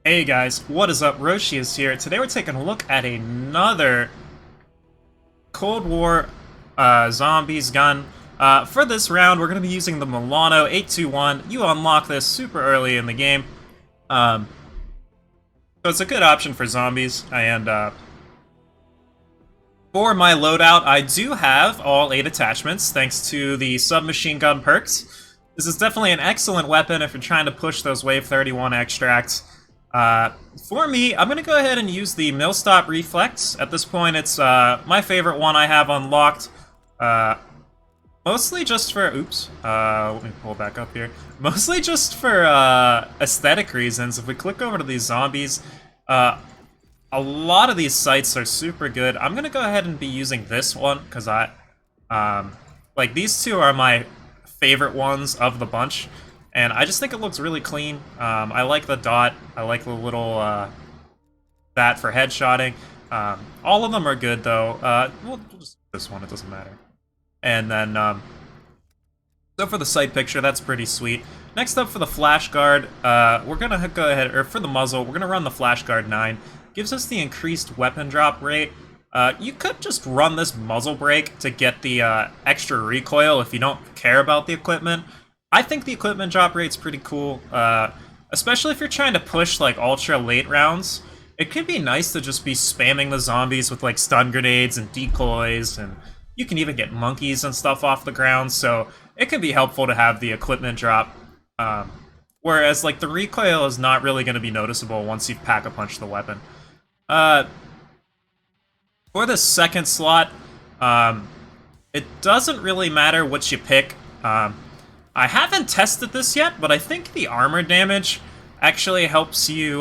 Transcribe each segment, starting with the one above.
Hey guys, what is up? Roshi is here. Today we're taking a look at another Cold War zombies gun. For this round, we're going to be using the Milano 821. You unlock this super early in the game. So it's a good option for zombies. And for my loadout, I do have all 8 attachments thanks to the Submachine Gun perks. This is definitely an excellent weapon if you're trying to push those Wave 31 extracts. For me, I'm going to go ahead and use the Millstop Reflex. At this point, it's my favorite one I have unlocked. Mostly just for... Oops. Let me pull back up here. Mostly just for aesthetic reasons. If we click over to these zombies, a lot of these sights are super good. I'm going to go ahead and be using this one, because like, these two are my favorite ones of the bunch. And I just think it looks really clean. I like the dot. I like the little bat for headshotting. All of them are good, though. We'll just use this one. It doesn't matter. And then, so for the sight picture, that's pretty sweet. Next up for the flash guard, we're going to go ahead, or for the muzzle, we're going to run the flash guard 9. Gives us the increased weapon drop rate. You could just run this muzzle brake to get the extra recoil if you don't care about the equipment. I think the equipment drop rate's pretty cool, especially if you're trying to push like ultra late rounds. It could be nice to just be spamming the zombies with like stun grenades and decoys, and you can even get monkeys and stuff off the ground, so it can be helpful to have the equipment drop. Whereas like the recoil is not really going to be noticeable once you've pack-a-punched the weapon. For the second slot, it doesn't really matter what you pick. I haven't tested this yet, but I think the armor damage actually helps you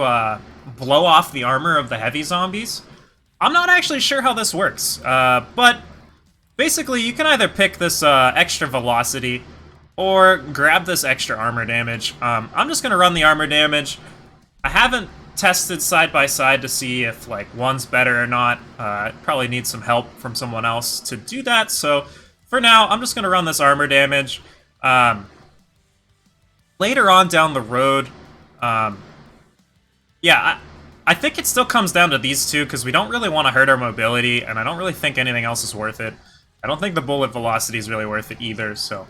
blow off the armor of the heavy zombies. I'm not actually sure how this works, but basically you can either pick this extra velocity or grab this extra armor damage. I'm just going to run the armor damage. I haven't tested side by side to see if like one's better or not. Probably need some help from someone else to do that, so for now I'm just going to run this armor damage. Later on down the road, yeah, I think it still comes down to these two, because we don't really want to hurt our mobility, and I don't really think anything else is worth it. I don't think the bullet velocity is really worth it either, so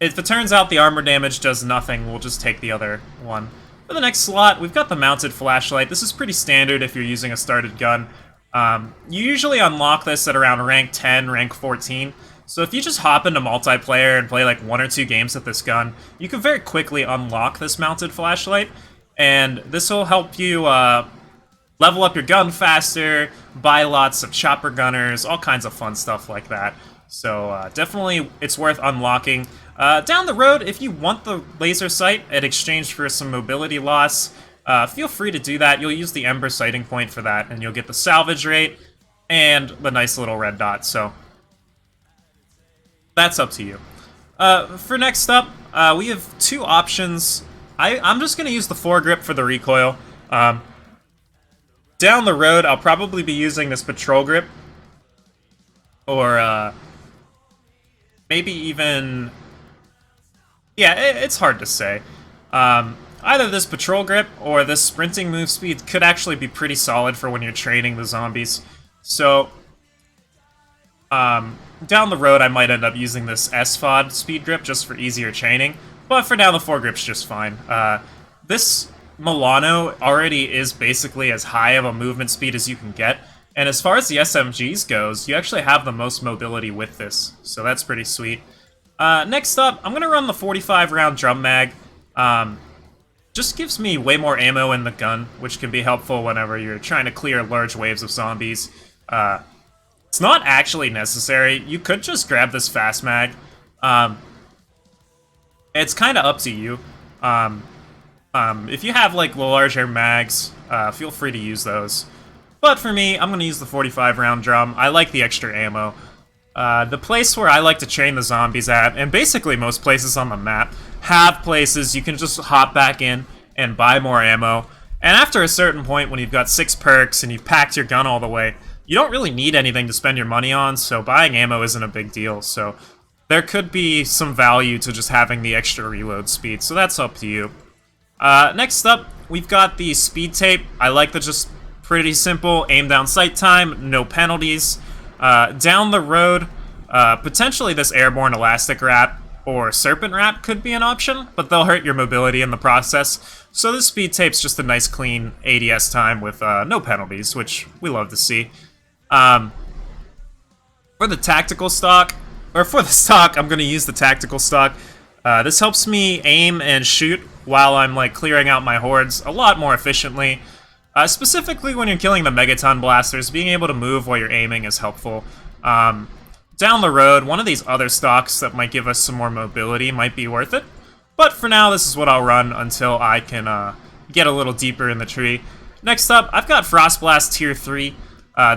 if it turns out the armor damage does nothing, we'll just take the other one. For the next slot, we've got the mounted flashlight. This is pretty standard if you're using a started gun. You usually unlock this at around rank 10, rank 14. So if you just hop into multiplayer and play like 1 or 2 games with this gun, you can very quickly unlock this mounted flashlight, and this will help you level up your gun faster, buy lots of chopper gunners, all kinds of fun stuff like that. So definitely it's worth unlocking. Down the road, if you want the laser sight in exchange for some mobility loss, feel free to do that. You'll use the Ember sighting point for that, and you'll get the salvage rate and the nice little red dot. So that's up to you. For next up, we have 2 options. I'm just going to use the foregrip for the recoil. Down the road, I'll probably be using this patrol grip. Or maybe even... Yeah, it's hard to say. Either this patrol grip or this sprinting move speed could actually be pretty solid for when you're training the zombies. So down the road, I might end up using this SFOD speed grip just for easier training, but for now, the foregrip's just fine. This Milano already is basically as high of a movement speed as you can get, and as far as the SMGs goes, you actually have the most mobility with this, so that's pretty sweet. Next up, I'm going to run the 45-round drum mag. Just gives me way more ammo in the gun, which can be helpful whenever you're trying to clear large waves of zombies. It's not actually necessary. You could just grab this fast mag. It's kind of up to you. If you have like larger mags, feel free to use those. But for me, I'm going to use the 45-round drum. I like the extra ammo. The place where I like to train the zombies at, and basically most places on the map, have places you can just hop back in and buy more ammo. And after a certain point, when you've got 6 perks and you've packed your gun all the way, you don't really need anything to spend your money on, so buying ammo isn't a big deal. So there could be some value to just having the extra reload speed, so that's up to you. Next up, we've got the speed tape. I like the just pretty simple aim down sight time, no penalties. Down the road, potentially this airborne elastic wrap or serpent wrap could be an option, but they'll hurt your mobility in the process. So this speed tape's just a nice clean ADS time with no penalties, which we love to see. For the tactical stock, or for the stock, I'm going to use the tactical stock. This helps me aim and shoot while I'm like clearing out my hordes a lot more efficiently. Specifically when you're killing the megaton blasters, being able to move while you're aiming is helpful. Down the road, one of these other stocks that might give us some more mobility might be worth it. But for now, this is what I'll run until I can get a little deeper in the tree. Next up, I've got Frost Blast Tier 3.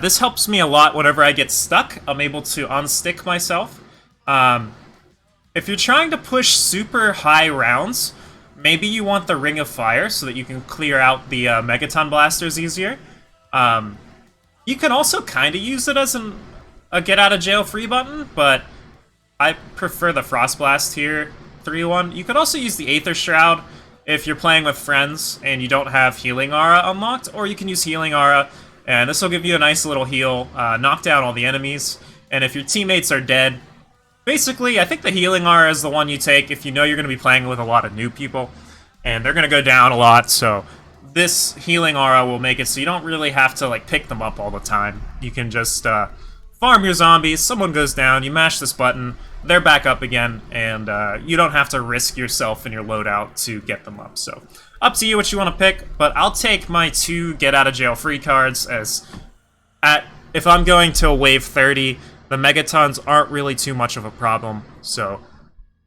This helps me a lot whenever I get stuck. I'm able to unstick myself. If you're trying to push super high rounds, maybe you want the Ring of Fire so that you can clear out the Megaton Blasters easier. You can also kind of use it as a get out of jail free button, but I prefer the Frost Blast Tier 3 one. You could also use the Aether Shroud if you're playing with friends and you don't have Healing Aura unlocked, or you can use Healing Aura, and this will give you a nice little heal, knock down all the enemies, and if your teammates are dead, basically, I think the Healing Aura is the one you take if you know you're going to be playing with a lot of new people, and they're going to go down a lot, so this Healing Aura will make it so you don't really have to like pick them up all the time. You can just farm your zombies, someone goes down, you mash this button, they're back up again, and you don't have to risk yourself and your loadout to get them up. So, up to you what you want to pick, but I'll take my 2 get out of jail free cards as if I'm going to wave 30, the megatons aren't really too much of a problem. So,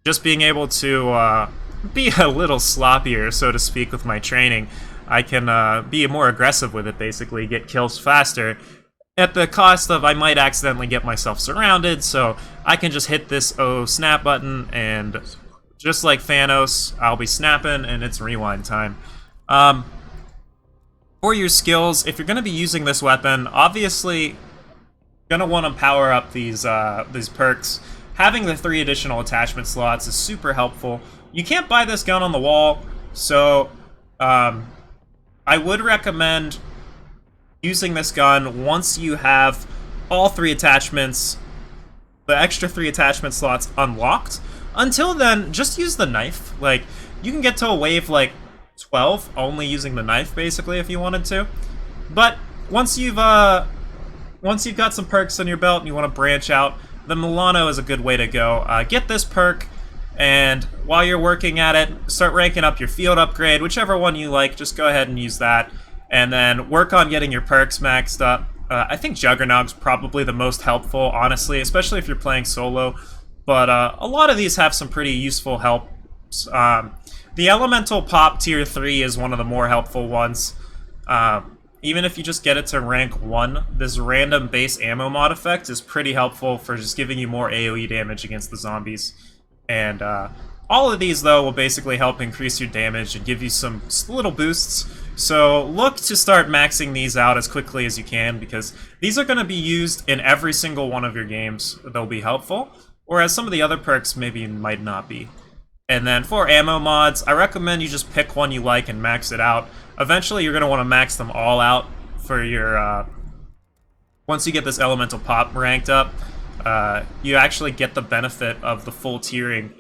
just being able to be a little sloppier, so to speak, with my training, I can be more aggressive with it, basically, get kills faster, at the cost of I might accidentally get myself surrounded, so I can just hit this snap button, and just like Thanos, I'll be snapping, and it's rewind time. For your skills, if you're going to be using this weapon, obviously, you're going to want to power up these perks. Having the 3 additional attachment slots is super helpful. You can't buy this gun on the wall, so I would recommend using this gun once you have all 3 attachments, the extra 3 attachment slots unlocked. Until then, just use the knife. Like, you can get to a wave like 12 only using the knife, basically, if you wanted to. But once you've got some perks on your belt and you want to branch out, the Milano is a good way to go. Get this perk, and while you're working at it, start ranking up your field upgrade, whichever one you like. Just go ahead and use that. And then work on getting your perks maxed up. I think Juggernaut's probably the most helpful, honestly, especially if you're playing solo. But a lot of these have some pretty useful helps. The Elemental Pop Tier 3 is one of the more helpful ones. Even if you just get it to rank 1, this random base ammo mod effect is pretty helpful for just giving you more AoE damage against the zombies. And all of these, though, will basically help increase your damage and give you some little boosts. So look to start maxing these out as quickly as you can, because these are going to be used in every single one of your games. They'll be helpful, whereas some of the other perks maybe might not be. And then for ammo mods, I recommend you just pick one you like and max it out. Eventually you're going to want to max them all out for your... once you get this Elemental Pop ranked up, you actually get the benefit of the full tiering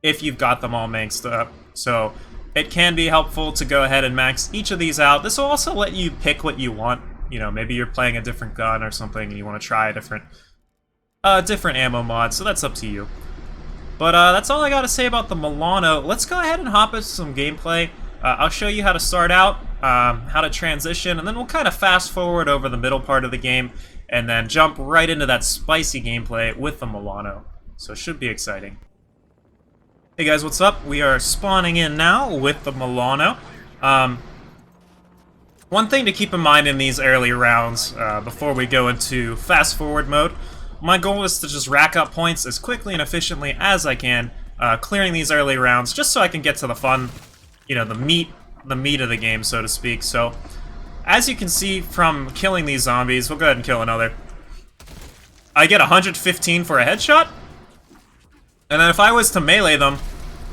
if you've got them all maxed up. So it can be helpful to go ahead and max each of these out. This will also let you pick what you want. You know, maybe you're playing a different gun or something and you want to try a different ammo mod, so that's up to you. But that's all I got to say about the Milano. Let's go ahead and hop into some gameplay. I'll show you how to start out, how to transition, and then we'll kind of fast forward over the middle part of the game and then jump right into that spicy gameplay with the Milano. So it should be exciting. Hey guys, what's up? We are spawning in now with the Milano. One thing to keep in mind in these early rounds, before we go into fast forward mode, my goal is to just rack up points as quickly and efficiently as I can, clearing these early rounds, just so I can get to the fun, you know, the meat of the game, so to speak. So, as you can see from killing these zombies, we'll go ahead and kill another. I get 115 for a headshot, and then if I was to melee them,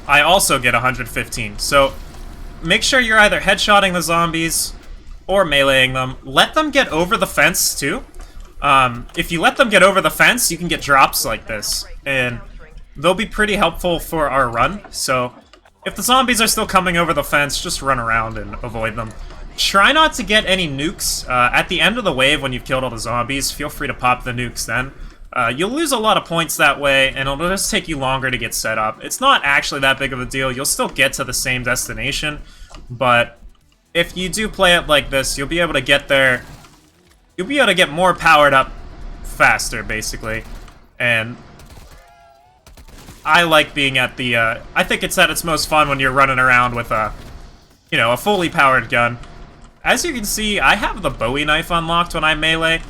I also get 115. So make sure you're either headshotting the zombies or meleeing them. Let them get over the fence, too. If you let them get over the fence, you can get drops like this, and they'll be pretty helpful for our run. So if the zombies are still coming over the fence, just run around and avoid them. Try not to get any nukes. At the end of the wave, when you've killed all the zombies, feel free to pop the nukes then. You'll lose a lot of points that way, and it'll just take you longer to get set up. It's not actually that big of a deal. You'll still get to the same destination, but if you do play it like this, you'll be able to get there. You'll be able to get more powered up faster, basically. And I like being at the, I think it's at its most fun when you're running around with a, you know, a fully powered gun. As you can see, I have the Bowie knife unlocked when I melee.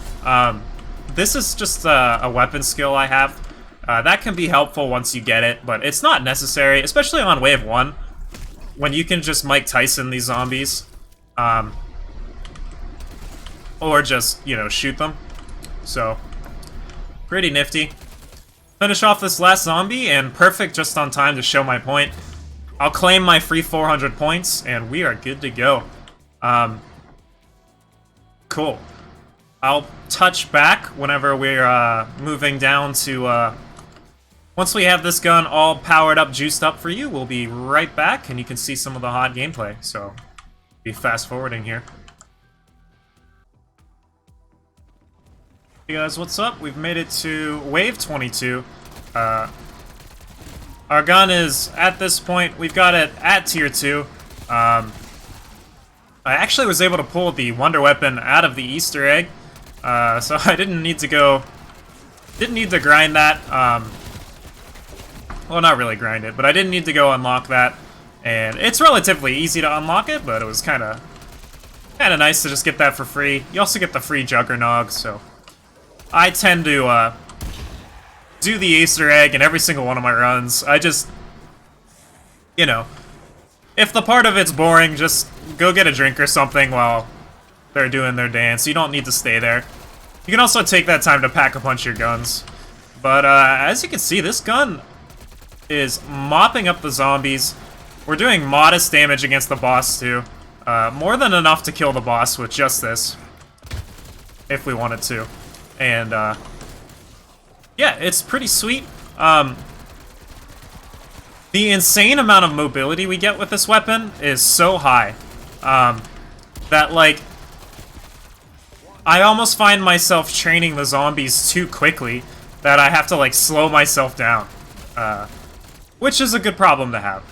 This is just a weapon skill I have. That can be helpful once you get it, but it's not necessary, especially on wave 1, when you can just Mike Tyson these zombies. Or just, you know, shoot them. So, pretty nifty. Finish off this last zombie, and perfect just on time to show my point. I'll claim my free 400 points, and we are good to go. Cool. I'll touch back whenever we're moving down to... Once we have this gun all powered up, juiced up for you, we'll be right back, and you can see some of the hot gameplay. So, be fast-forwarding here. Hey guys, what's up? We've made it to wave 22. Our gun is, at this point, we've got it at tier 2. I actually was able to pull the wonder weapon out of the Easter egg, so I didn't need to grind that. Well, not really grind it, but I didn't need to go unlock that. And it's relatively easy to unlock it, but it was kind of nice to just get that for free. You also get the free Juggernog, so I tend to do the Easter egg in every single one of my runs. I just, you know, if the part of it's boring, just go get a drink or something while they're doing their dance. You don't need to stay there. You can also take that time to pack a punch your guns. But as you can see, this gun is mopping up the zombies. We're doing modest damage against the boss too. More than enough to kill the boss with just this, if we wanted to. And yeah, it's pretty sweet. The insane amount of mobility we get with this weapon is so high that, like, I almost find myself training the zombies too quickly that I have to, like, slow myself down, which is a good problem to have.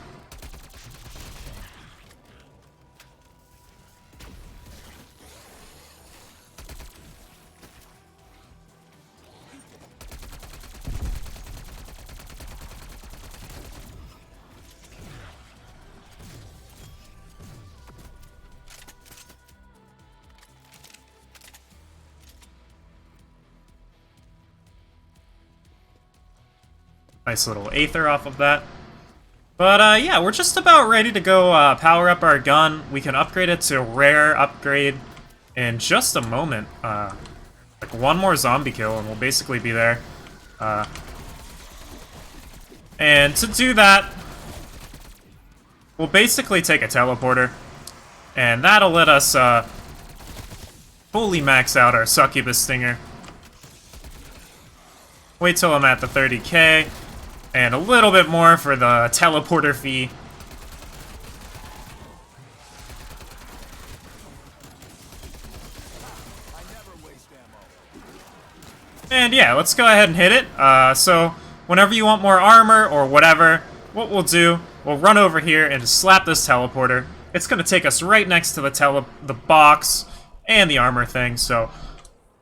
Nice little Aether off of that. But yeah, we're just about ready to go power up our gun. We can upgrade it to rare upgrade in just a moment. Like one more zombie kill and we'll basically be there. And to do that, we'll basically take a teleporter. And that'll let us fully max out our succubus stinger. Wait till I'm at the 30k. And a little bit more for the teleporter fee. And yeah, let's go ahead and hit it. So whenever you want more armor or whatever, what we'll do, we'll run over here and just slap this teleporter. It's going to take us right next to the box and the armor thing, so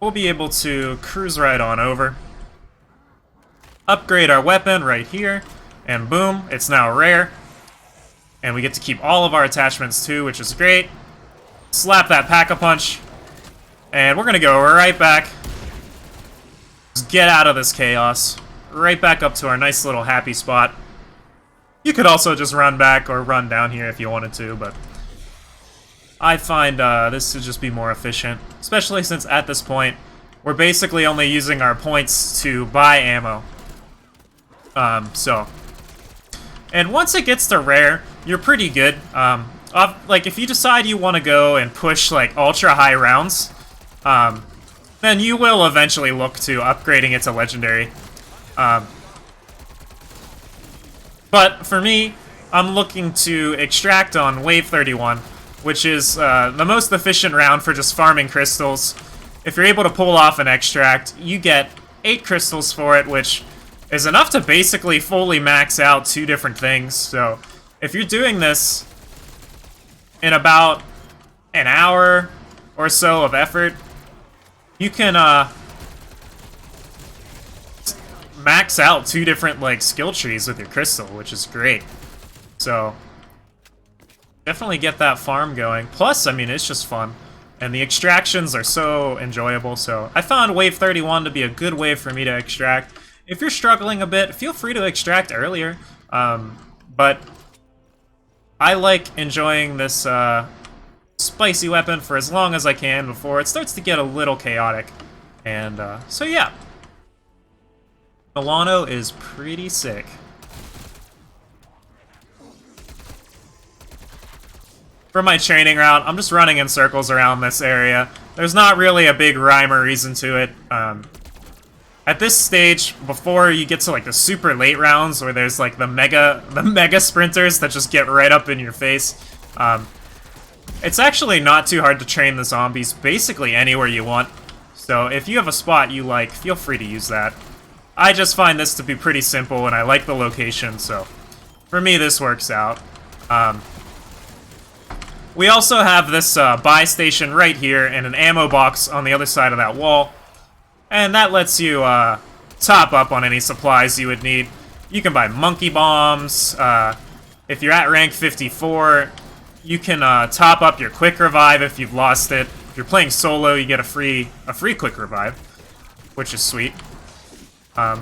we'll be able to cruise right on over. Upgrade our weapon right here, and boom, it's now rare. And we get to keep all of our attachments too, which is great. Slap that Pack-a-Punch, and we're gonna go right back. Just get out of this chaos. Right back up to our nice little happy spot. You could also just run back or run down here if you wanted to, but I find this to just be more efficient, especially since at this point, we're basically only using our points to buy ammo. And once it gets to rare, you're pretty good. like, if you decide you want to go and push, like, ultra-high rounds, then you will eventually look to upgrading it to Legendary. But for me, I'm looking to extract on Wave 31, which is the most efficient round for just farming crystals. If you're able to pull off an extract, you get 8 crystals for it, which is enough to basically fully max out 2 different things. So if you're doing this in about an hour or so of effort, you can max out 2 different, like, skill trees with your crystal, which is great. So definitely get that farm going. Plus, I mean, it's just fun. And the extractions are so enjoyable, so I found Wave 31 to be a good wave for me to extract. If you're struggling a bit, feel free to extract earlier. But I like enjoying this spicy weapon for as long as I can before it starts to get a little chaotic. And so yeah. Milano is pretty sick. For my training route, I'm just running in circles around this area. There's not really a big rhyme or reason to it. At this stage, before you get to like the super late rounds where there's like the mega sprinters that just get right up in your face, it's actually not too hard to train the zombies basically anywhere you want. So if you have a spot you like, feel free to use that. I just find this to be pretty simple and I like the location, so for me this works out. We also have this buy station right here and an ammo box on the other side of that wall. And that lets you top up on any supplies you would need. You can buy monkey bombs. If you're at rank 54, you can top up your quick revive if you've lost it. If you're playing solo, you get a free quick revive, which is sweet. But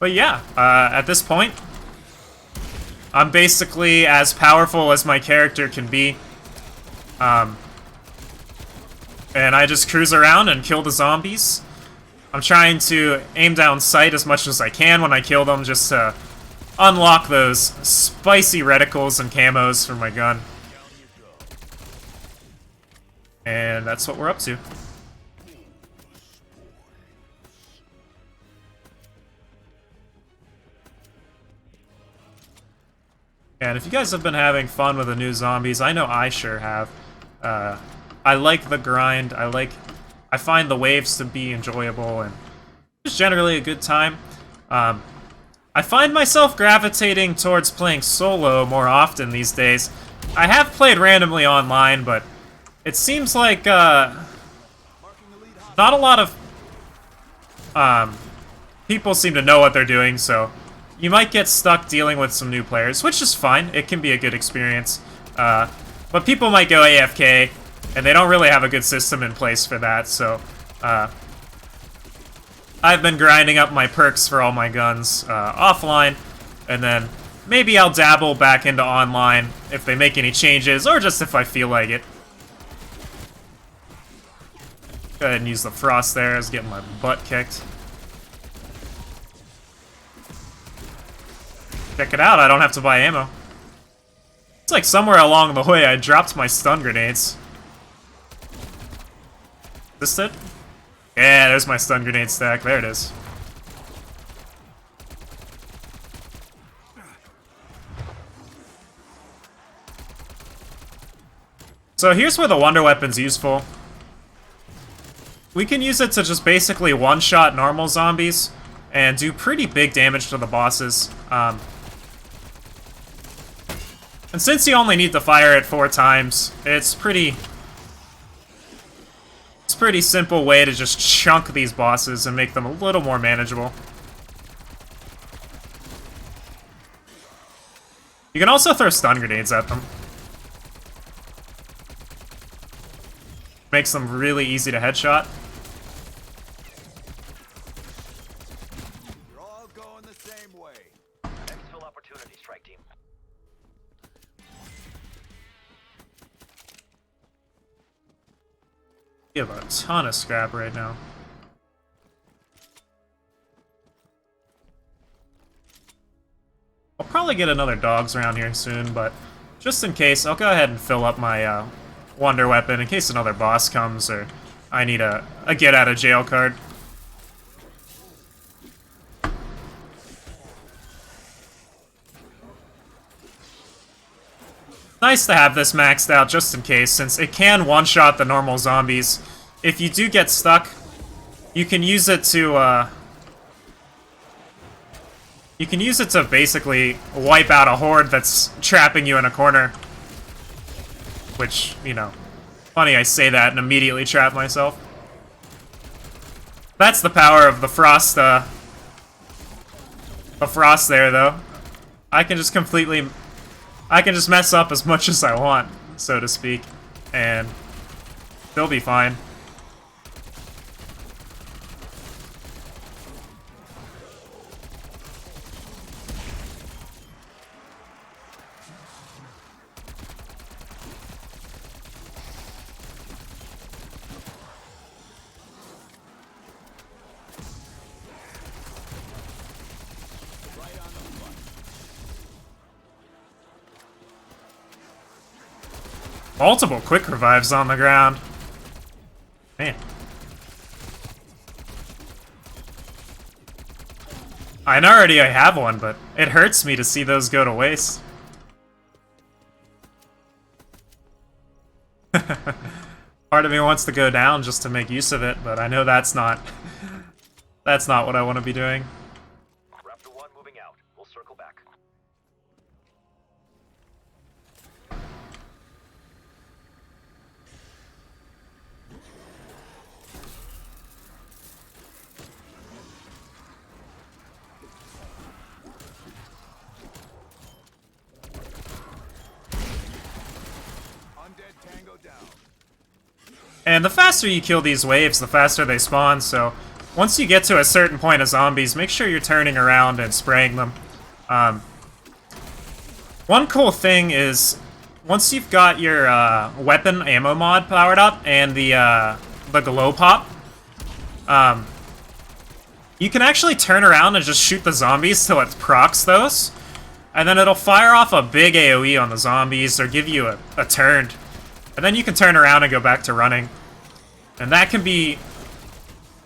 yeah, at this point, I'm basically as powerful as my character can be. And I just cruise around and kill the zombies. I'm trying to aim down sight as much as I can when I kill them, just to unlock those spicy reticles and camos for my gun. And that's what we're up to. And if you guys have been having fun with the new zombies, I know I sure have. I like the grind. I find the waves to be enjoyable and just generally a good time. I find myself gravitating towards playing solo more often these days. I have played randomly online, but it seems like not a lot of people seem to know what they're doing, so you might get stuck dealing with some new players, which is fine. It can be a good experience. But people might go AFK, and they don't really have a good system in place for that, so I've been grinding up my perks for all my guns offline, and then maybe I'll dabble back into online if they make any changes, or just if I feel like it. Go ahead and use the frost there. I was getting my butt kicked. Check it out, I don't have to buy ammo. It's like somewhere along the way I dropped my stun grenades. Is this it? Yeah, there's my stun grenade stack. There it is. So here's where the wonder weapon's useful. We can use it to just basically one-shot normal zombies and do pretty big damage to the bosses. And since you only need to fire it 4 times, it's pretty simple way to just chunk these bosses and make them a little more manageable. You can also throw stun grenades at them. Makes them really easy to headshot. You're all going the same way. Next full opportunity, strike team. We have a ton of scrap right now. I'll probably get another dogs around here soon, but just in case, I'll go ahead and fill up my wonder weapon in case another boss comes or I need a get out of jail card. Nice to have this maxed out just in case, since it can one-shot the normal zombies. If you do get stuck, you can use it to basically wipe out a horde that's trapping you in a corner. Which, you know, funny I say that and immediately trap myself. That's the power of the frost there, though. I can just mess up as much as I want, so to speak, and they'll be fine. Multiple quick revives on the ground. Man. I know already I have one, but it hurts me to see those go to waste. Part of me wants to go down just to make use of it, but I know that's not what I want to be doing. Raptor 1 moving out. We'll circle back. Undead Tango down. And the faster you kill these waves, the faster they spawn, so once you get to a certain point of zombies, make sure you're turning around and spraying them. One cool thing is, once you've got your weapon ammo mod powered up and the glow pop, you can actually turn around and just shoot the zombies till it procs those, and then it'll fire off a big AoE on the zombies or give you a turn. And then you can turn around and go back to running. And that can be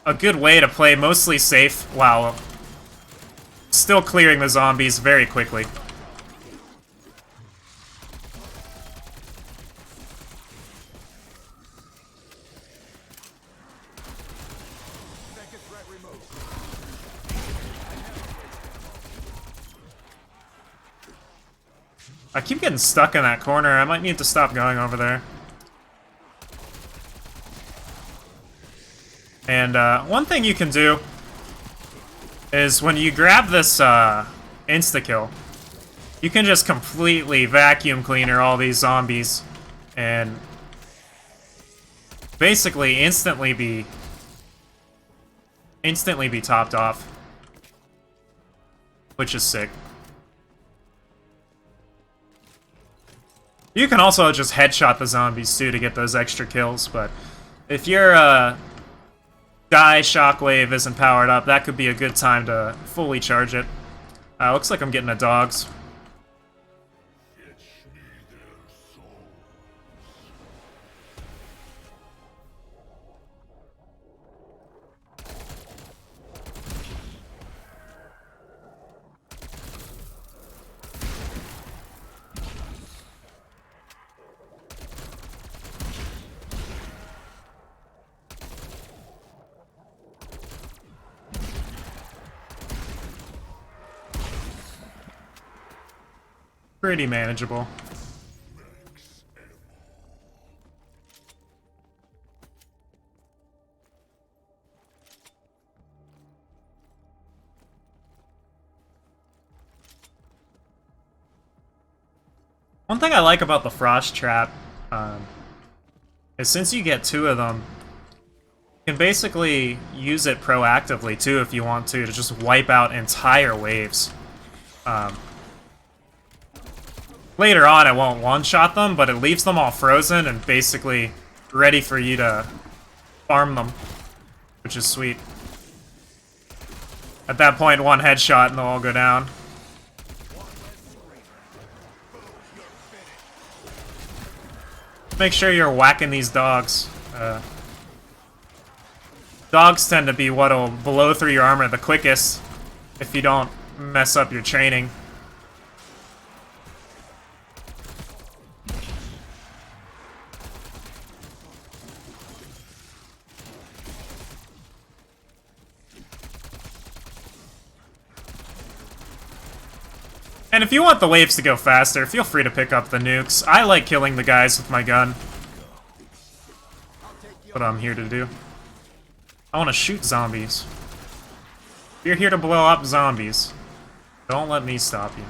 a good way to play mostly safe while still clearing the zombies very quickly. I keep getting stuck in that corner. I might need to stop going over there. And one thing you can do is when you grab this insta-kill, you can just completely vacuum cleaner all these zombies and basically instantly be topped off, which is sick. You can also just headshot the zombies too to get those extra kills, but if your die shockwave isn't powered up, that could be a good time to fully charge it. Looks like I'm getting a dogs. Pretty manageable. One thing I like about the frost trap is since you get 2 of them, you can basically use it proactively too if you want to just wipe out entire waves. Later on, it won't one-shot them, but it leaves them all frozen and basically ready for you to farm them, which is sweet. At that point, 1 headshot and they'll all go down. Make sure you're whacking these dogs. Dogs tend to be what'll blow through your armor the quickest if you don't mess up your training. And if you want the waves to go faster, feel free to pick up the nukes. I like killing the guys with my gun. What I'm here to do. I want to shoot zombies. You're here to blow up zombies. Don't let me stop you.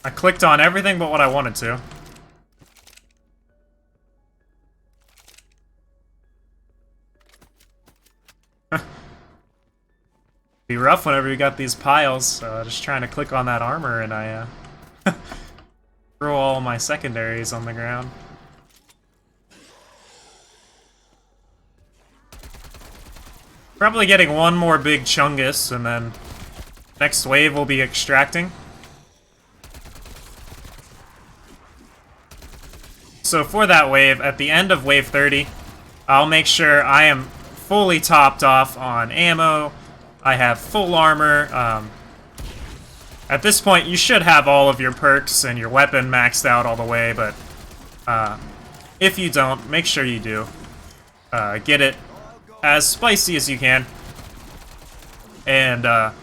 I clicked on everything but what I wanted to. Be rough whenever you got these piles. Just trying to click on that armor and I throw all my secondaries on the ground. Probably getting one more big chungus and then next wave will be extracting. So for that wave, at the end of wave 30, I'll make sure I am fully topped off on ammo. I have full armor. At this point, you should have all of your perks and your weapon maxed out all the way, but if you don't, make sure you do. Get it as spicy as you can. And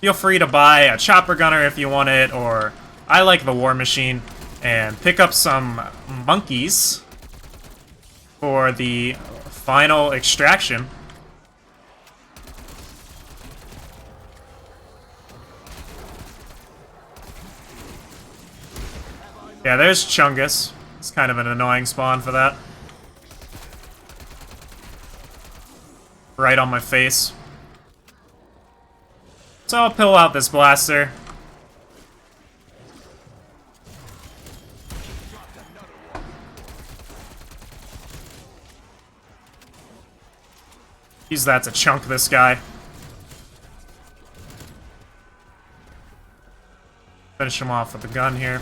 feel free to buy a chopper gunner if you want it, or I like the war machine. And pick up some monkeys for the final extraction. Yeah, there's Chungus. It's kind of an annoying spawn for that. Right on my face. So I'll pull out this blaster. Use that to chunk this guy. Finish him off with the gun here.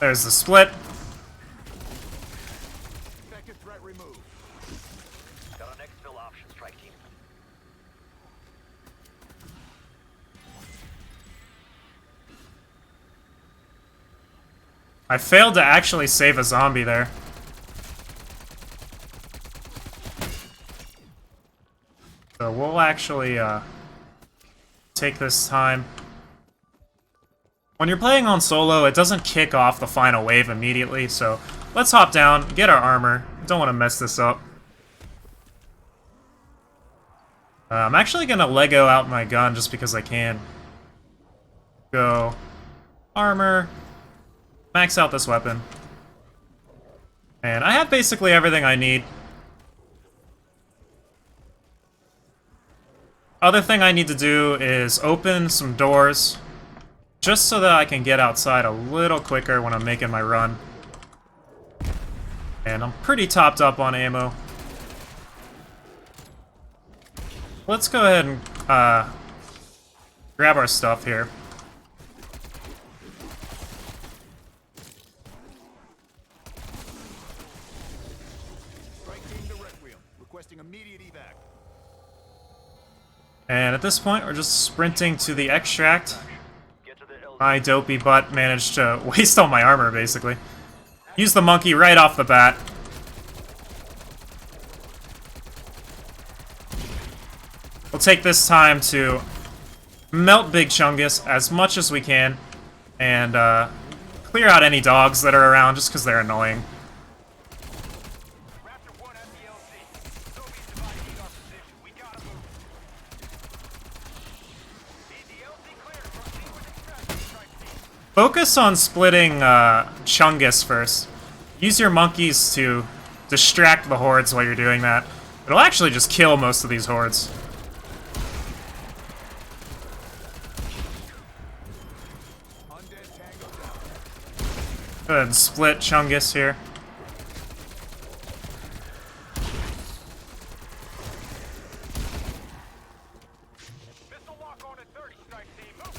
There's the split. Effective threat removed. Got an exfil option, strike team. I failed to actually save a zombie there. So we'll actually take this time. When you're playing on solo, it doesn't kick off the final wave immediately, so let's hop down, get our armor. Don't want to mess this up. I'm actually going to Lego out my gun just because I can. Go armor, max out this weapon. And I have basically everything I need. Other thing I need to do is open some doors, just so that I can get outside a little quicker when I'm making my run. And I'm pretty topped up on ammo. Let's go ahead and grab our stuff here. Strike team to Requiem, requesting immediate evac. And at this point, we're just sprinting to the extract. Get to the LZ. My dopey butt managed to waste all my armor, basically. Use the monkey right off the bat. We'll take this time to melt Big Chungus as much as we can, and clear out any dogs that are around just because they're annoying. Raptor 1 at the LZ. Soviets dividing our position. We gotta move. Need the LZ cleared. Proceed with extraction, strike team. Focus on splitting Chungus first. Use your monkeys to distract the hordes while you're doing that. It'll actually just kill most of these hordes. Go ahead and split Chungus here. Missile lock on at 30, strike team. Move.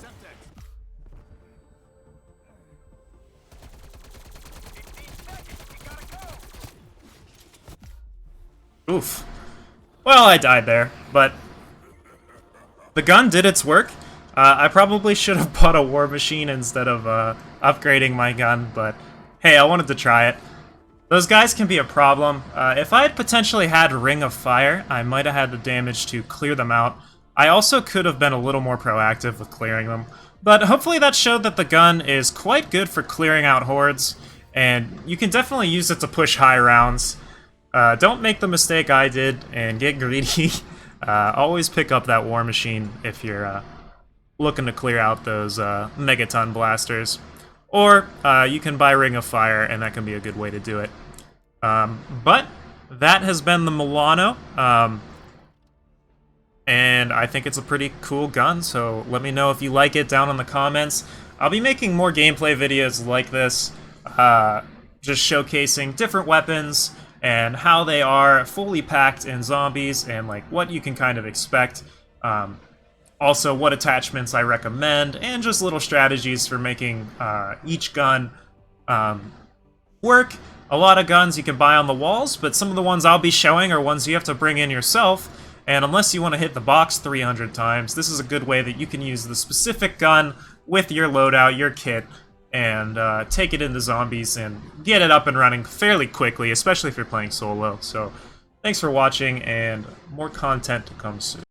Semtex. 15 seconds. We gotta go. Oof. Well, I died there, but the gun did its work. I probably should have bought a war machine instead of upgrading my gun, but hey, I wanted to try it. Those guys can be a problem. If I had potentially had Ring of Fire, I might have had the damage to clear them out. I also could have been a little more proactive with clearing them, but hopefully that showed that the gun is quite good for clearing out hordes, and you can definitely use it to push high rounds. Don't make the mistake I did and get greedy. Always pick up that war machine if you're looking to clear out those megaton blasters. Or you can buy Ring of Fire, and that can be a good way to do it. But that has been the Milano. And I think it's a pretty cool gun, so let me know if you like it down in the comments. I'll be making more gameplay videos like this, just showcasing different weapons, and how they are fully packed in zombies, and like what you can kind of expect. Also, what attachments I recommend, and just little strategies for making each gun work. A lot of guns you can buy on the walls, but some of the ones I'll be showing are ones you have to bring in yourself. And unless you want to hit the box 300 times, this is a good way that you can use the specific gun with your loadout, your kit, and take it into zombies and get it up and running fairly quickly, especially if you're playing solo. So thanks for watching, and more content to come soon.